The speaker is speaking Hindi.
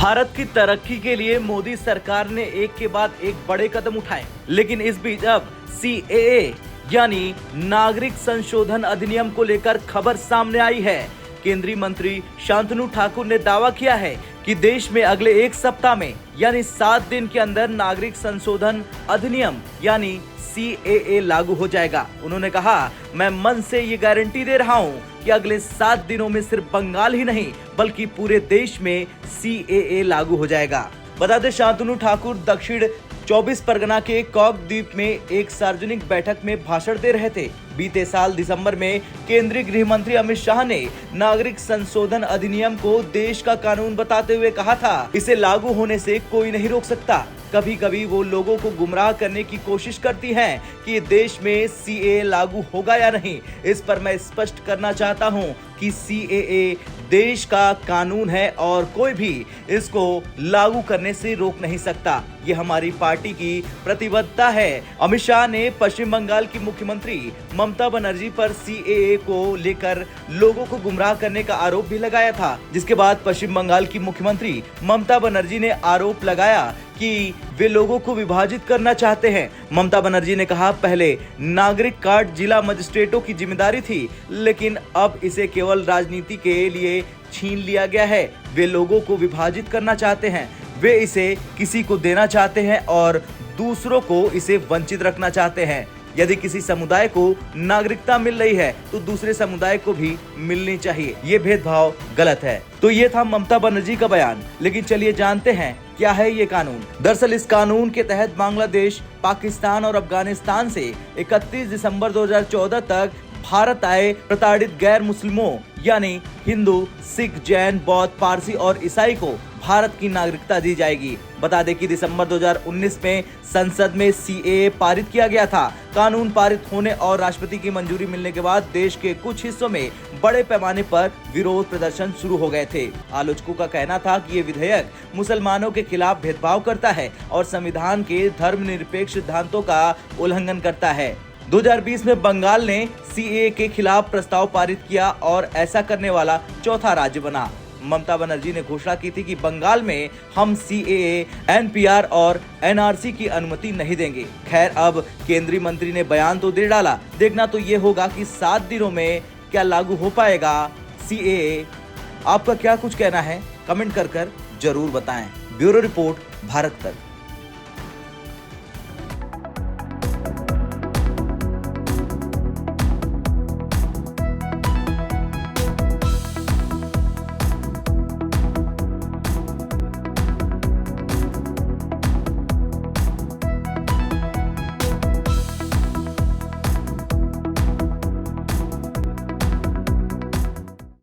भारत की तरक्की के लिए मोदी सरकार ने एक के बाद एक बड़े कदम उठाए, लेकिन इस बीच अब CAA यानी नागरिक संशोधन अधिनियम को लेकर खबर सामने आई है। केंद्रीय मंत्री शांतनु ठाकुर ने दावा किया है कि देश में अगले एक सप्ताह में यानी 7 दिन के अंदर नागरिक संशोधन अधिनियम यानी CAA लागू हो जाएगा। उन्होंने कहा, मैं मन से ये गारंटी दे रहा हूँ कि अगले 7 दिनों में सिर्फ बंगाल ही नहीं बल्कि पूरे देश में CAA लागू हो जाएगा। बता दें, शांतनु ठाकुर दक्षिण 24 परगना के कॉक द्वीप में एक सार्वजनिक बैठक में भाषण दे रहे थे। बीते साल दिसंबर में केंद्रीय गृह मंत्री अमित शाह ने नागरिक संशोधन अधिनियम को देश का कानून बताते हुए कहा था, इसे लागू होने से कोई नहीं रोक सकता। कभी कभी वो लोगों को गुमराह करने की कोशिश करती हैं कि देश में CAA लागू होगा या नहीं। इस पर मैं स्पष्ट करना चाहता हूं कि CAA देश का कानून है और कोई भी इसको लागू करने से रोक नहीं सकता। ये हमारी पार्टी की प्रतिबद्धता है। अमित शाह ने पश्चिम बंगाल की मुख्यमंत्री ममता बनर्जी पर CAA को लेकर लोगों को गुमराह करने का आरोप भी लगाया था, जिसके बाद पश्चिम बंगाल की मुख्यमंत्री ममता बनर्जी ने आरोप लगाया कि वे लोगों को विभाजित करना चाहते हैं। ममता बनर्जी ने कहा, पहले नागरिक कार्ड जिला मजिस्ट्रेटों की जिम्मेदारी थी, लेकिन अब इसे केवल राजनीति के लिए छीन लिया गया है। वे लोगों को विभाजित करना चाहते हैं, वे इसे किसी को देना चाहते हैं और दूसरों को इसे वंचित रखना चाहते हैं। यदि किसी समुदाय को नागरिकता मिल रही है तो दूसरे समुदाय को भी मिलनी चाहिए। ये भेदभाव गलत है। तो ये था ममता बनर्जी का बयान। लेकिन चलिए जानते हैं क्या है ये कानून। दरअसल इस कानून के तहत बांग्लादेश, पाकिस्तान और अफगानिस्तान से 31 दिसंबर 2014 तक भारत आए प्रताड़ित गैर मुस्लिमों यानी हिंदू, सिख, जैन, बौद्ध, पारसी और ईसाई को भारत की नागरिकता दी जाएगी। बता दें कि दिसंबर 2019 में संसद में CAA पारित किया गया था। कानून पारित होने और राष्ट्रपति की मंजूरी मिलने के बाद देश के कुछ हिस्सों में बड़े पैमाने पर विरोध प्रदर्शन शुरू हो गए थे। आलोचकों का कहना था कि ये विधेयक मुसलमानों के खिलाफ भेदभाव करता है और संविधान के धर्मनिरपेक्ष सिद्धांतों का उल्लंघन करता है। 2020 में बंगाल ने CAA के खिलाफ प्रस्ताव पारित किया और ऐसा करने वाला चौथा राज्य बना। ममता बनर्जी ने घोषणा की थी कि बंगाल में हम CAA, NPR और NRC की अनुमति नहीं देंगे। खैर, अब केंद्रीय मंत्री ने बयान तो दे डाला। देखना तो ये होगा कि 7 दिनों में क्या लागू हो पाएगा CAA। आपका क्या कुछ कहना है, कमेंट कर जरूर बताएं। ब्यूरो रिपोर्ट, भारत तक।